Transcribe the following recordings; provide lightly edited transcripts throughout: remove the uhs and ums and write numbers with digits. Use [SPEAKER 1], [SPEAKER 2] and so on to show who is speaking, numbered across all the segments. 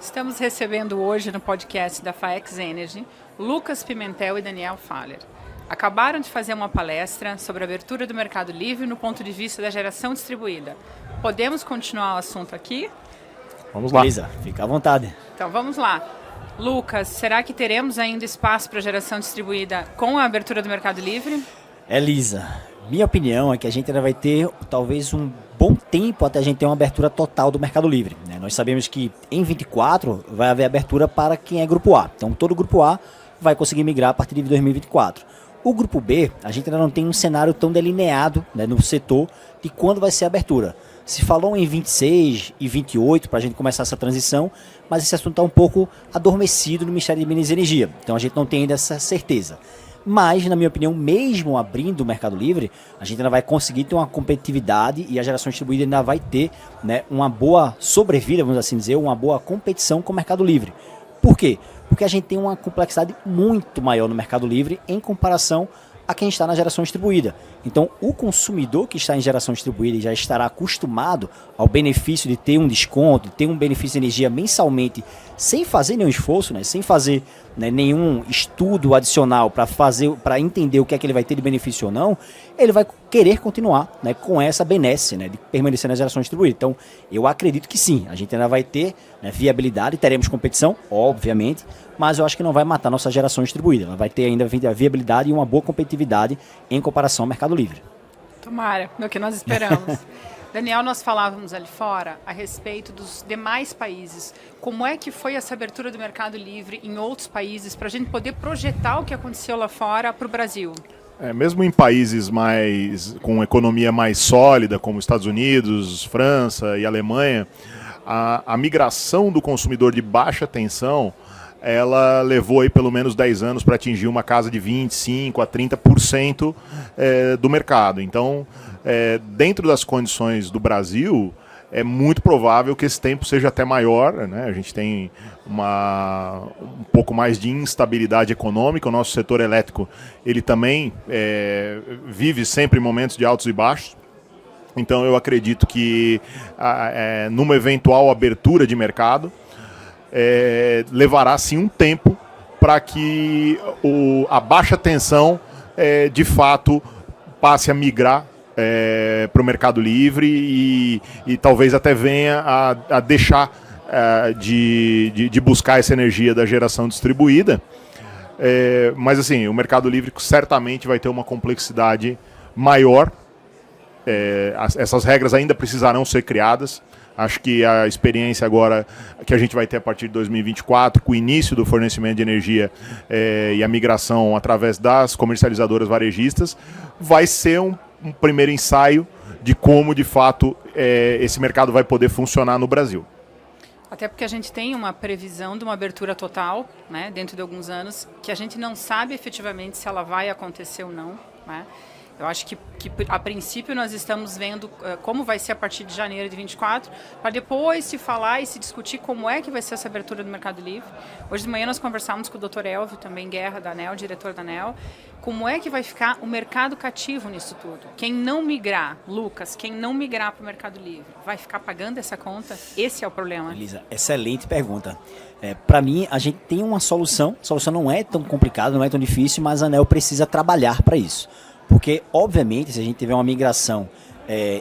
[SPEAKER 1] Estamos recebendo hoje no podcast da FAEX Energy Lucas Pimentel e Daniel Faller. Acabaram de fazer uma palestra sobre a abertura do mercado livre no ponto de vista da geração distribuída. Podemos continuar o assunto aqui?
[SPEAKER 2] Vamos lá.
[SPEAKER 3] Beleza, fica à vontade.
[SPEAKER 1] Então vamos lá. Lucas, será que teremos ainda espaço para geração distribuída com a abertura do mercado livre?
[SPEAKER 3] Elisa, minha opinião é que a gente ainda vai ter talvez um bom tempo até a gente ter uma abertura total do mercado livre, né? Nós sabemos que em 24 vai haver abertura para quem é grupo A. Então todo grupo A vai conseguir migrar a partir de 2024. O grupo B, a gente ainda não tem um cenário tão delineado, né, no setor de quando vai ser a abertura. Se falou em 26 e 28 para a gente começar essa transição, mas esse assunto está um pouco adormecido no Ministério de Minas e Energia. Então a gente não tem ainda essa certeza. Mas, na minha opinião, mesmo abrindo o mercado livre, a gente ainda vai conseguir ter uma competitividade e a geração distribuída ainda vai ter, né, uma boa sobrevida, vamos assim dizer, uma boa competição com o mercado livre. Por quê? Porque a gente tem uma complexidade muito maior no mercado livre em comparação a quem está na geração distribuída. Então, o consumidor que está em geração distribuída e já estará acostumado ao benefício de ter um desconto, de ter um benefício de energia mensalmente, sem fazer nenhum esforço, né, sem fazer, né, nenhum estudo adicional para entender o que é que ele vai ter de benefício ou não, ele vai querer continuar, né, com essa benesse, né, de permanecer na geração distribuída. Então, eu acredito que sim, a gente ainda vai ter, né, viabilidade, teremos competição, obviamente, mas eu acho que não vai matar nossa geração distribuída. Ela vai ter ainda a viabilidade e uma boa competitividade em comparação ao mercado livre.
[SPEAKER 1] Tomara, é o que nós esperamos. Daniel, nós falávamos ali fora a respeito dos demais países. Como é que foi essa abertura do mercado livre em outros países para a gente poder projetar o que aconteceu lá fora para o Brasil?
[SPEAKER 2] Mesmo em países com economia mais sólida, como Estados Unidos, França e Alemanha, a migração do consumidor de baixa tensão, ela levou aí pelo menos 10 anos para atingir uma casa de 25% a 30% do mercado. Então, dentro das condições do Brasil, é muito provável que esse tempo seja até maior, né? A gente tem um pouco mais de instabilidade econômica. O nosso setor elétrico, ele também vive sempre momentos de altos e baixos. Então eu acredito que numa eventual abertura de mercado, levará sim um tempo para que a baixa tensão de fato passe a migrar para o mercado livre e talvez até venha a deixar de buscar essa energia da geração distribuída. Mas assim, o mercado livre certamente vai ter uma complexidade maior. Essas regras ainda precisarão ser criadas. Acho que a experiência agora que a gente vai ter a partir de 2024, com o início do fornecimento de energia e a migração através das comercializadoras varejistas, vai ser um primeiro ensaio de como, de fato, esse mercado vai poder funcionar no Brasil.
[SPEAKER 1] Até porque a gente tem uma previsão de uma abertura total, né, dentro de alguns anos, que a gente não sabe efetivamente se ela vai acontecer ou não, né? Eu acho que a princípio nós estamos vendo como vai ser a partir de janeiro de 24, para depois se falar e se discutir como é que vai ser essa abertura do mercado livre. Hoje de manhã nós conversamos com o Dr. Elvio, também Guerra da ANEEL, diretor da ANEEL, como é que vai ficar o mercado cativo nisso tudo. Quem não migrar, Lucas, quem não migrar para o mercado livre, vai ficar pagando essa conta? Esse é o problema.
[SPEAKER 3] Elisa, excelente pergunta. Para mim, a gente tem uma solução. A solução não é tão complicada, não é tão difícil, mas a ANEEL precisa trabalhar para isso. Porque, obviamente, se a gente tiver uma migração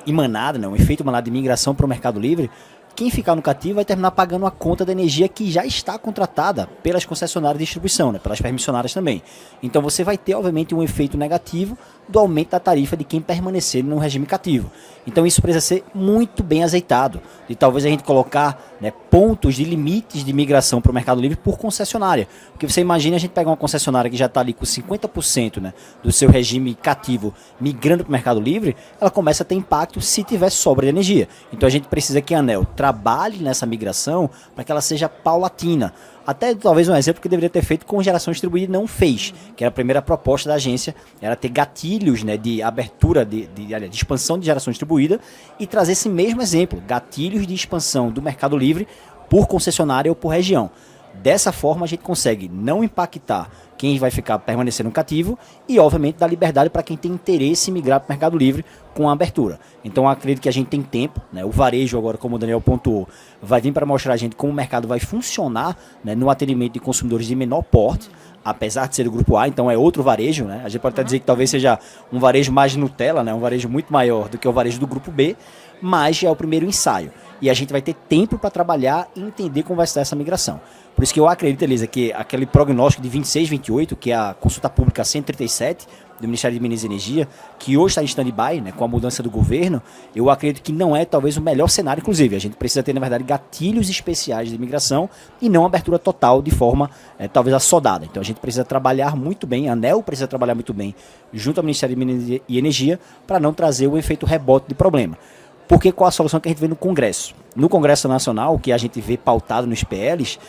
[SPEAKER 3] emanada, né, um efeito emanado de migração para o mercado livre, quem ficar no cativo vai terminar pagando a conta da energia que já está contratada pelas concessionárias de distribuição, né, pelas permissionárias também. Então você vai ter, obviamente, um efeito negativo do aumento da tarifa de quem permanecer no regime cativo. Então isso precisa ser muito bem azeitado. E talvez a gente colocar, né, pontos de limites de migração para o mercado livre por concessionária. Porque você imagina a gente pegar uma concessionária que já está ali com 50%, né, do seu regime cativo migrando para o mercado livre, ela começa a ter impacto se tiver sobra de energia. Então a gente precisa que a ANEEL trabalhe nessa migração para que ela seja paulatina. Até talvez um exemplo que deveria ter feito com geração distribuída e não fez, que era a primeira proposta da agência, era ter gatilhos, né, de abertura, de expansão de geração distribuída e trazer esse mesmo exemplo, gatilhos de expansão do mercado livre por concessionária ou por região. Dessa forma a gente consegue não impactar quem vai ficar permanecendo cativo e, obviamente, dar liberdade para quem tem interesse em migrar para o Mercado Livre com a abertura. Então, acredito que a gente tem tempo, né? O varejo agora, como o Daniel pontuou, vai vir para mostrar a gente como o mercado vai funcionar, né, no atendimento de consumidores de menor porte, apesar de ser do Grupo A, então é outro varejo, né? A gente pode até dizer que talvez seja um varejo mais Nutella, né? Um varejo muito maior do que o varejo do Grupo B, mas já é o primeiro ensaio. E a gente vai ter tempo para trabalhar e entender como vai ser essa migração. Por isso que eu acredito, Elisa, que aquele prognóstico de 26, 28, que é a consulta pública 137 do Ministério de Minas e Energia, que hoje está em stand-by, né, com a mudança do governo, eu acredito que não é talvez o melhor cenário, inclusive. A gente precisa ter, na verdade, gatilhos especiais de imigração e não abertura total de forma, talvez, assodada. Então a gente precisa trabalhar muito bem, a ANEEL precisa trabalhar muito bem junto ao Ministério de Minas e Energia para não trazer o efeito rebote de problema. Porque qual a solução que a gente vê no Congresso? No Congresso Nacional, o que a gente vê pautado nos PLs,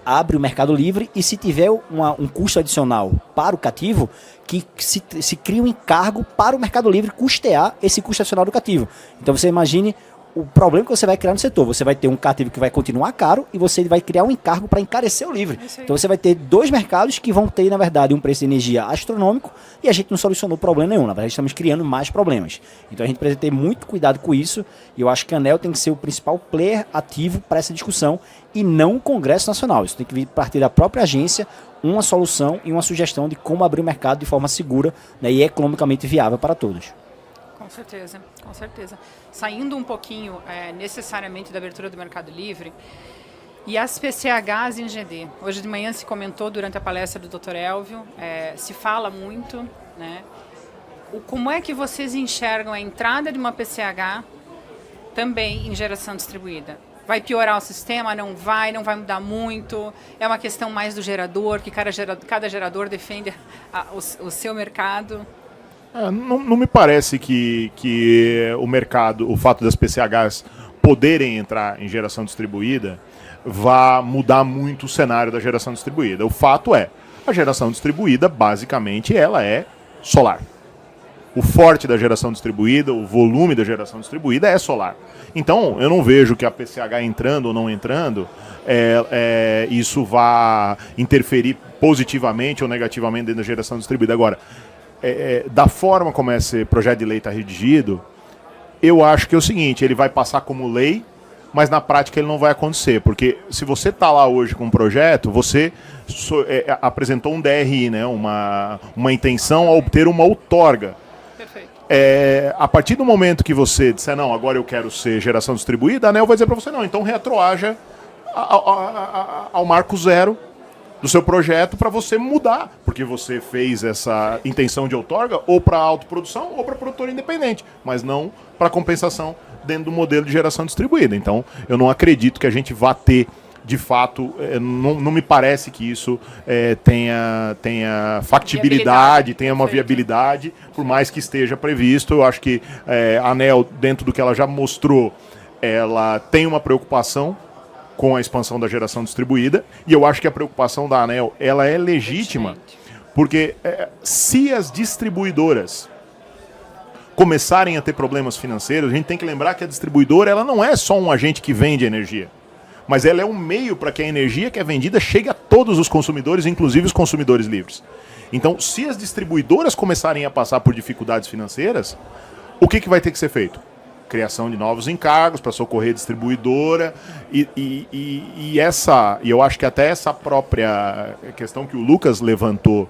[SPEAKER 3] abre o Mercado Livre e se tiver um custo adicional para o cativo, que se cria um encargo para o Mercado Livre custear esse custo adicional do cativo. Então você imagine o problema que você vai criar no setor. Você vai ter um cativo que vai continuar caro e você vai criar um encargo para encarecer o livre. Então você vai ter dois mercados que vão ter, na verdade, um preço de energia astronômico e a gente não solucionou problema nenhum. Na verdade, estamos criando mais problemas. Então a gente precisa ter muito cuidado com isso e eu acho que a ANEEL tem que ser o principal player ativo para essa discussão e não o Congresso Nacional. Isso tem que vir partir da própria agência, uma solução e uma sugestão de como abrir o mercado de forma segura, né, e economicamente viável para todos.
[SPEAKER 1] Com certeza, com certeza. Saindo um pouquinho necessariamente da abertura do Mercado Livre, e as PCHs em GD. Hoje de manhã se comentou durante a palestra do Dr. Elvio, se fala muito, né? Como é que vocês enxergam a entrada de uma PCH também em geração distribuída? Vai piorar o sistema? Não vai mudar muito? É uma questão mais do gerador, que cada gerador defende o seu mercado?
[SPEAKER 2] Não me parece que o mercado, o fato das PCHs poderem entrar em geração distribuída, vá mudar muito o cenário da geração distribuída. O fato é, a geração distribuída, basicamente, ela é solar. O forte da geração distribuída, o volume da geração distribuída é solar. Então, eu não vejo que a PCH entrando ou não entrando, isso vá interferir positivamente ou negativamente dentro da geração distribuída. Agora, da forma como esse projeto de lei está redigido, eu acho que é o seguinte, ele vai passar como lei, mas na prática ele não vai acontecer, porque se você está lá hoje com um projeto, você apresentou um DRI, né, uma intenção a obter uma outorga.
[SPEAKER 1] Perfeito.
[SPEAKER 2] A partir do momento que você disser, não, agora eu quero ser geração distribuída, a ANEEL vai dizer para você, não, então retroaja ao marco zero do seu projeto para você mudar, porque você fez essa intenção de outorga ou para autoprodução ou para produtor independente, mas não para compensação dentro do modelo de geração distribuída. Então, eu não acredito que a gente vá ter, de fato, não me parece que isso tenha factibilidade, tenha uma viabilidade, por mais que esteja previsto. Eu acho que a ANEEL, dentro do que ela já mostrou, ela tem uma preocupação com a expansão da geração distribuída, e eu acho que a preocupação da ANEEL, ela é legítima, porque se as distribuidoras começarem a ter problemas financeiros, a gente tem que lembrar que a distribuidora, ela não é só um agente que vende energia, mas ela é um meio para que a energia que é vendida chegue a todos os consumidores, inclusive os consumidores livres. Então, se as distribuidoras começarem a passar por dificuldades financeiras, o que vai ter que ser feito? Criação de novos encargos para socorrer a distribuidora e eu acho que até essa própria questão que o Lucas levantou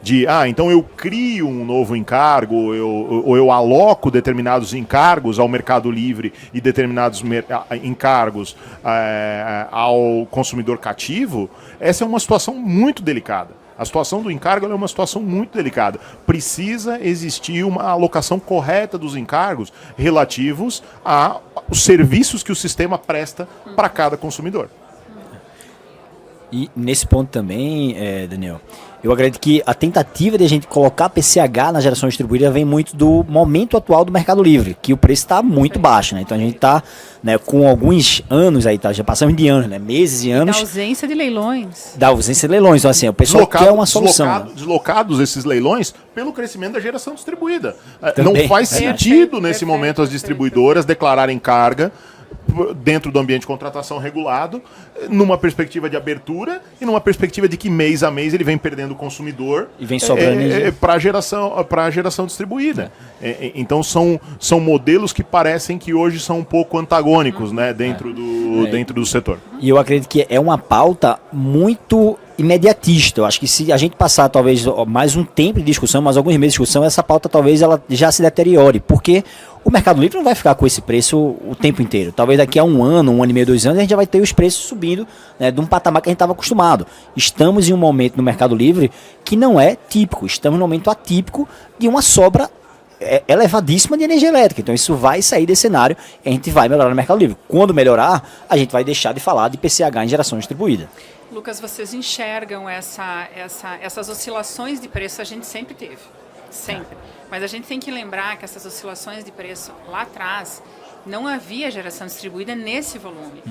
[SPEAKER 2] de, então eu crio um novo encargo ou eu aloco determinados encargos ao Mercado Livre e determinados encargos ao consumidor cativo, essa é uma situação muito delicada. A situação do encargo é uma situação muito delicada. Precisa existir uma alocação correta dos encargos relativos aos serviços que o sistema presta para cada consumidor.
[SPEAKER 3] E nesse ponto também, Daniel, eu acredito que a tentativa de a gente colocar PCH na geração distribuída vem muito do momento atual do Mercado Livre, que o preço está muito baixo, né? Então a gente está, né, com alguns anos aí, já passamos de anos, né, meses e anos.
[SPEAKER 1] Da ausência de leilões.
[SPEAKER 3] Da ausência de leilões, então assim, o pessoal quer uma solução.
[SPEAKER 2] Deslocados esses leilões pelo crescimento da geração distribuída.
[SPEAKER 3] Também.
[SPEAKER 2] Não faz sentido nesse momento as distribuidoras declararem carga dentro do ambiente de contratação regulado, numa perspectiva de abertura e numa perspectiva de que mês a mês ele vem perdendo o consumidor
[SPEAKER 3] e vem sobrando
[SPEAKER 2] para a geração distribuída. Então são modelos que parecem que hoje são um pouco antagônicos, né, dentro do setor.
[SPEAKER 3] E eu acredito que é uma pauta muito imediatista. Eu acho que se a gente passar talvez mais um tempo de discussão, mais alguns meses de discussão, essa pauta talvez ela já se deteriore, porque o Mercado Livre não vai ficar com esse preço o tempo inteiro. Talvez daqui a um ano e meio, 2 anos, a gente já vai ter os preços subindo, né, de um patamar que a gente estava acostumado. Estamos em um momento no Mercado Livre que não é típico. Estamos num momento atípico de uma sobra elevadíssima de energia elétrica. Então isso vai sair desse cenário e a gente vai melhorar no Mercado Livre. Quando melhorar, a gente vai deixar de falar de PCH em geração distribuída.
[SPEAKER 1] Lucas, vocês enxergam essas oscilações de preço? A gente sempre teve, sempre. Mas a gente tem que lembrar que essas oscilações de preço lá atrás não havia geração distribuída nesse volume.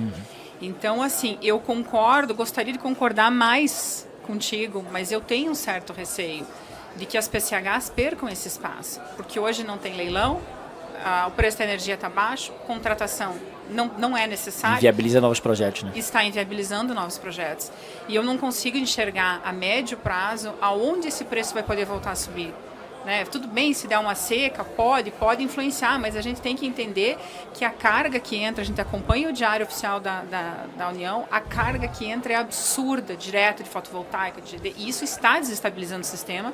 [SPEAKER 1] Então, assim, eu concordo, gostaria de concordar mais contigo, mas eu tenho um certo receio de que as PCHs percam esse espaço, porque hoje não tem leilão, o preço da energia está baixo, contratação não é necessária.
[SPEAKER 3] Inviabiliza novos projetos, né?
[SPEAKER 1] Está inviabilizando novos projetos. E eu não consigo enxergar a médio prazo aonde esse preço vai poder voltar a subir. Né? Tudo bem, se der uma seca, pode influenciar, mas a gente tem que entender que a carga que entra, a gente acompanha o diário oficial da União, a carga que entra é absurda, direto de fotovoltaica, de GD, e isso está desestabilizando o sistema.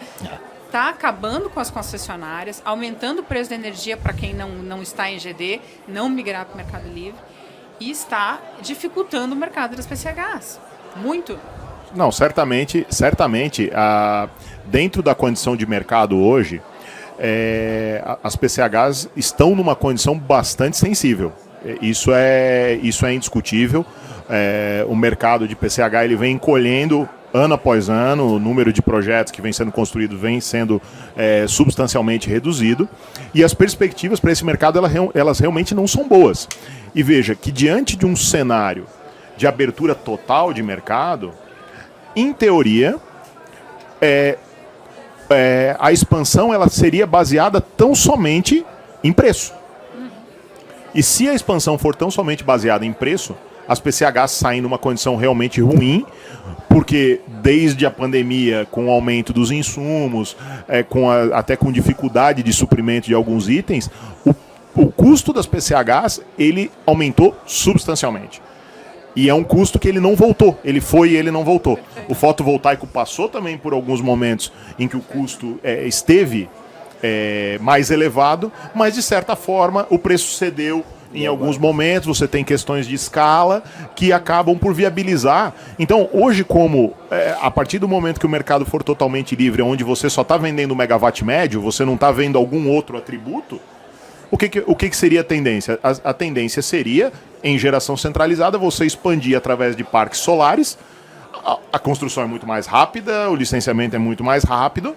[SPEAKER 1] Está acabando com as concessionárias, aumentando o preço da energia para quem não está em GD, não migrar para o Mercado Livre, e está dificultando o mercado das PCHs. Muito.
[SPEAKER 2] Não, certamente, dentro da condição de mercado hoje, as PCHs estão numa condição bastante sensível. Isso é indiscutível. O mercado de PCH ele vem encolhendo ano após ano, o número de projetos que vem sendo construídos vem sendo substancialmente reduzido, e as perspectivas para esse mercado elas realmente não são boas. E veja que diante de um cenário de abertura total de mercado, em teoria, a expansão ela seria baseada tão somente em preço. E se a expansão for tão somente baseada em preço, as PCHs saem numa condição realmente ruim, porque desde a pandemia, com o aumento dos insumos, até com dificuldade de suprimento de alguns itens, o custo das PCHs ele aumentou substancialmente. E é um custo que ele não voltou, ele foi e ele não voltou. O fotovoltaico passou também por alguns momentos em que o custo esteve mais elevado, mas de certa forma o preço cedeu. Em alguns momentos você tem questões de escala que acabam por viabilizar. Então, hoje, a partir do momento que o mercado for totalmente livre, onde você só está vendendo o megawatt médio, você não está vendo algum outro atributo, o que seria a tendência? A tendência seria, em geração centralizada, você expandir através de parques solares. A construção é muito mais rápida, o licenciamento é muito mais rápido,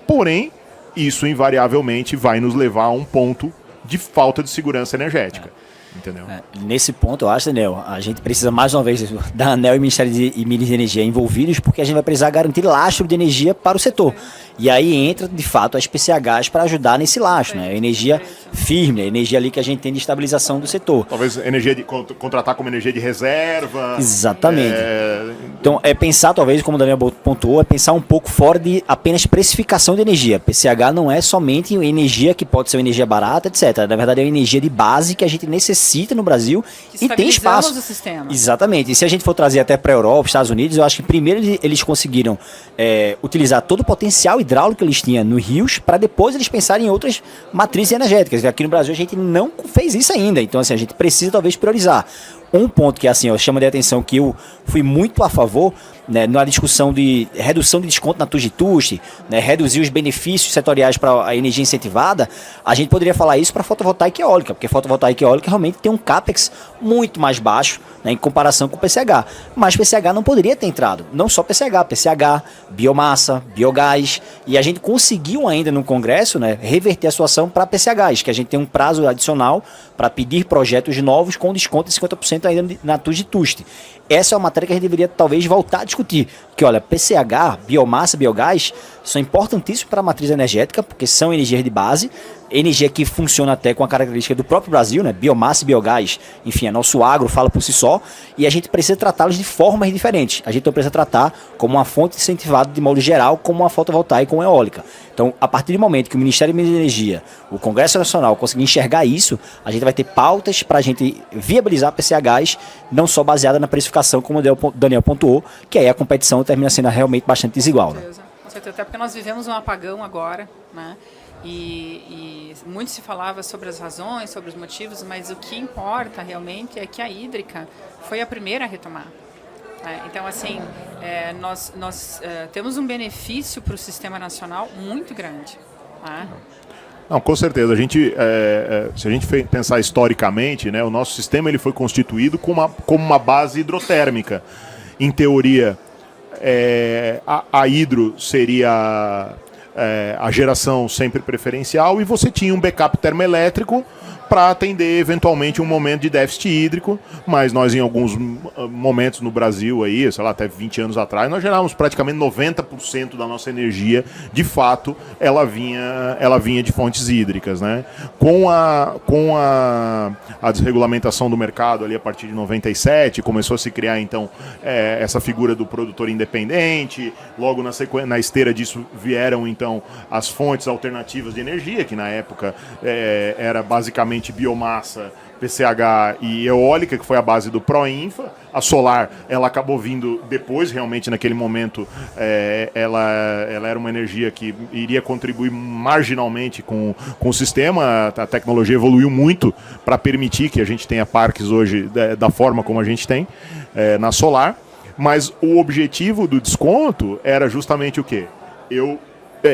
[SPEAKER 2] porém, isso invariavelmente vai nos levar a um ponto de falta de segurança energética. Entendeu?
[SPEAKER 3] Nesse ponto, eu acho, Daniel, a gente precisa mais uma vez da ANEEL e Ministério de Minas e Energia envolvidos, porque a gente vai precisar garantir lastro de energia para o setor. E aí entra, de fato, as PCHs para ajudar nesse lastro, né? A energia firme, a energia ali que a gente tem de estabilização do setor.
[SPEAKER 2] Talvez energia contratar como energia de reserva.
[SPEAKER 3] Exatamente. Então, pensar, talvez, como o Daniel pontuou, pensar um pouco fora de apenas precificação de energia. PCH não é somente energia que pode ser uma energia barata, etc. Na verdade, é uma energia de base que a gente necessita no Brasil e tem espaço.
[SPEAKER 1] O sistema.
[SPEAKER 3] Exatamente. E se a gente for trazer até para a Europa, Estados Unidos, eu acho que primeiro eles conseguiram utilizar todo o potencial hidráulico que eles tinham nos rios para depois eles pensarem em outras matrizes energéticas. Aqui no Brasil a gente não fez isso ainda. Então, assim, a gente precisa talvez priorizar. Um ponto que assim, eu chamo de atenção que eu fui muito a favor, né, na discussão de redução de desconto na TUST, né, reduzir os benefícios setoriais para a energia incentivada, a gente poderia falar isso para fotovoltaica e eólica, porque fotovoltaica e eólica realmente tem um CAPEX muito mais baixo, né, em comparação com o PCH. Mas PCH não poderia ter entrado, não só PCH, biomassa, biogás, e a gente conseguiu ainda no Congresso, né, reverter a situação para PCHs, que a gente tem um prazo adicional para pedir projetos novos com desconto de 50% 100% ainda na TUST. Essa é uma matéria que a gente deveria talvez voltar a discutir. Porque, olha, PCH, biomassa, biogás, são importantíssimos para a matriz energética, porque são energias de base, energia que funciona até com a característica do próprio Brasil, né? Biomassa e biogás, enfim, nosso agro fala por si só, e a gente precisa tratá-los de formas diferentes. A gente não precisa tratar como uma fonte incentivada de modo geral, como uma fotovoltaica ou uma eólica. Então, a partir do momento que o Ministério de Energia, o Congresso Nacional conseguir enxergar isso, a gente vai ter pautas para a gente viabilizar PCHs, não só baseada na precificação, como o Daniel pontuou, que aí a competição termina sendo realmente bastante desigual.
[SPEAKER 1] Com certeza, com certeza. Até porque nós vivemos um apagão agora, né? E muito se falava sobre as razões, sobre os motivos, mas o que importa realmente é que a hídrica foi a primeira a retomar. Então, assim, nós temos um benefício para o sistema nacional muito grande. Né?
[SPEAKER 2] Não, com certeza. Se a gente pensar historicamente, né, o nosso sistema ele foi constituído como uma base hidrotérmica. Em teoria, a hidro seria a geração sempre preferencial e você tinha um backup termoelétrico para atender eventualmente um momento de déficit hídrico, mas nós em alguns momentos no Brasil aí, sei lá, até 20 anos atrás, nós gerávamos praticamente 90% da nossa energia, de fato, ela vinha de fontes hídricas, né? Com a desregulamentação do mercado ali a partir de 97, começou a se criar então essa figura do produtor independente, logo na esteira disso vieram então as fontes alternativas de energia, que na época era basicamente biomassa, PCH e eólica, que foi a base do Proinfa. A solar, ela acabou vindo depois, realmente naquele momento, ela era uma energia que iria contribuir marginalmente com o sistema. A tecnologia evoluiu muito para permitir que a gente tenha parques hoje da forma como a gente tem na solar, mas o objetivo do desconto era justamente o quê?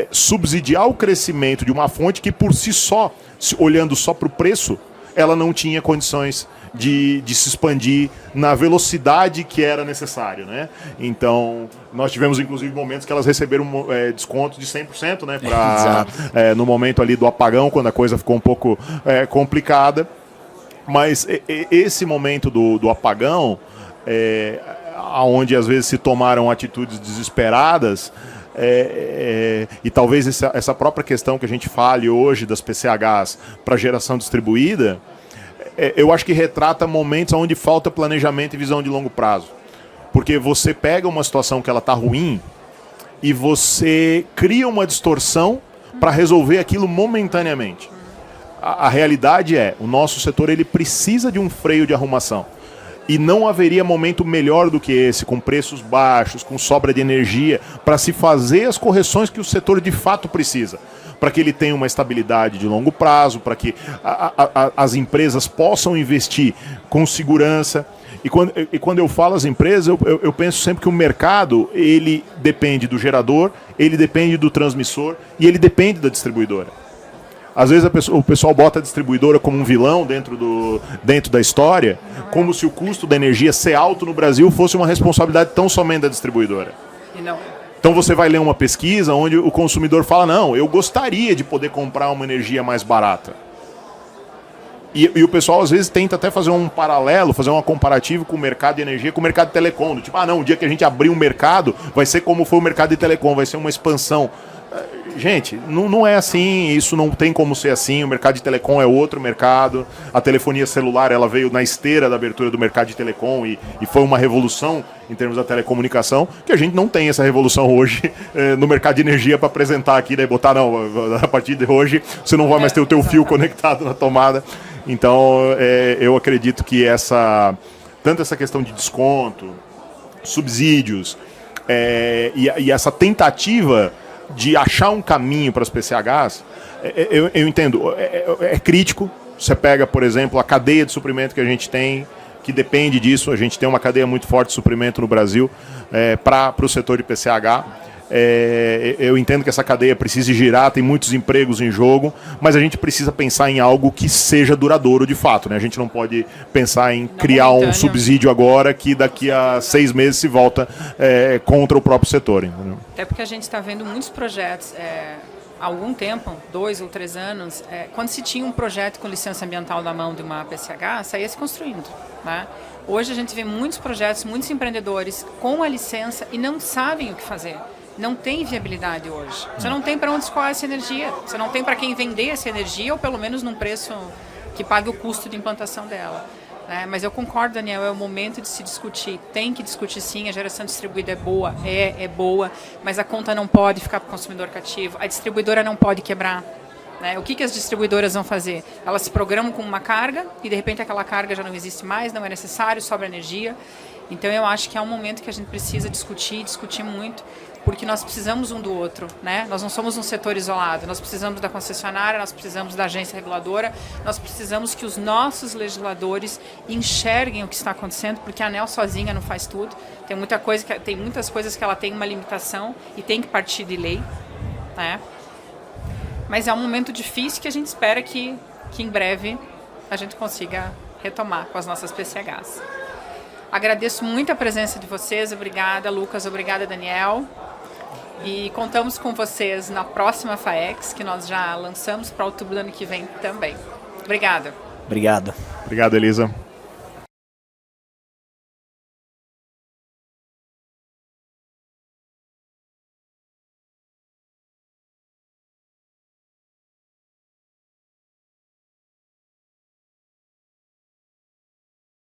[SPEAKER 2] Subsidiar o crescimento de uma fonte que por si só, olhando só para o preço, ela não tinha condições de se expandir na velocidade que era necessário, né? Então, nós tivemos inclusive momentos que elas receberam desconto de 100%, né? No momento ali do apagão, quando a coisa ficou um pouco complicada. Mas esse momento do apagão, onde às vezes se tomaram atitudes desesperadas, e talvez essa própria questão que a gente fale hoje das PCHs para geração distribuída, eu acho que retrata momentos onde falta planejamento e visão de longo prazo. Porque você pega uma situação que ela está ruim e você cria uma distorção para resolver aquilo momentaneamente. A realidade o nosso setor ele precisa de um freio de arrumação. E não haveria momento melhor do que esse, com preços baixos, com sobra de energia, para se fazer as correções que o setor de fato precisa. Para que ele tenha uma estabilidade de longo prazo, para que as empresas possam investir com segurança. E quando eu falo as empresas, eu penso sempre que o mercado ele depende do gerador, ele depende do transmissor e ele depende da distribuidora. Às vezes o pessoal bota a distribuidora como um vilão dentro da história, como se o custo da energia ser alto no Brasil fosse uma responsabilidade tão somente da distribuidora.
[SPEAKER 1] E não.
[SPEAKER 2] Então você vai ler uma pesquisa onde o consumidor fala, não, eu gostaria de poder comprar uma energia mais barata. E o pessoal às vezes tenta até fazer um paralelo, fazer um comparativo com o mercado de energia, com o mercado de telecom. Tipo, o dia que a gente abrir um mercado, vai ser como foi o mercado de telecom, vai ser uma expansão. Gente, não é assim, isso não tem como ser assim, o mercado de telecom é outro mercado, a telefonia celular ela veio na esteira da abertura do mercado de telecom e foi uma revolução em termos da telecomunicação, que a gente não tem essa revolução hoje no mercado de energia para apresentar aqui, daí botar, a partir de hoje você não vai mais ter o teu fio conectado na tomada. Então, eu acredito que tanto essa questão de desconto, subsídios e essa tentativa de achar um caminho para as PCHs, eu entendo, é crítico. Você pega, por exemplo, a cadeia de suprimento que a gente tem, que depende disso, a gente tem uma cadeia muito forte de suprimento no Brasil para o setor de PCH. Eu entendo que essa cadeia precisa girar, tem muitos empregos em jogo, mas a gente precisa pensar em algo que seja duradouro de fato, né? A gente não pode pensar em criar um subsídio agora que daqui a 6 meses se volta contra o próprio setor. Entendeu?
[SPEAKER 1] Até porque a gente está vendo muitos projetos há algum tempo, 2 ou 3 anos, quando se tinha um projeto com licença ambiental na mão de uma PCH, saía se construindo, né? Hoje a gente vê muitos projetos, muitos empreendedores com a licença e não sabem o que fazer. Não tem viabilidade hoje. Você não tem para onde escoar essa energia. Você não tem para quem vender essa energia, ou pelo menos num preço que pague o custo de implantação dela. Mas eu concordo, Daniel, é o momento de se discutir. Tem que discutir sim, a geração distribuída é boa, é boa, mas a conta não pode ficar para o consumidor cativo. A distribuidora não pode quebrar. O que as distribuidoras vão fazer? Elas se programam com uma carga e de repente aquela carga já não existe mais, não é necessário, sobra energia. Então eu acho que é um momento que a gente precisa discutir muito, porque nós precisamos um do outro, né? Nós não somos um setor isolado, nós precisamos da concessionária, nós precisamos da agência reguladora, nós precisamos que os nossos legisladores enxerguem o que está acontecendo, porque a ANEEL sozinha não faz tudo. Tem muitas coisas que ela tem uma limitação e tem que partir de lei, né? Mas é um momento difícil que a gente espera que em breve a gente consiga retomar com as nossas PCHs. Agradeço muito a presença de vocês, obrigada Lucas, obrigada Daniel. E contamos com vocês na próxima FAEX, que nós já lançamos para outubro do ano que vem também. Obrigada.
[SPEAKER 3] Obrigado.
[SPEAKER 2] Obrigado, Elisa.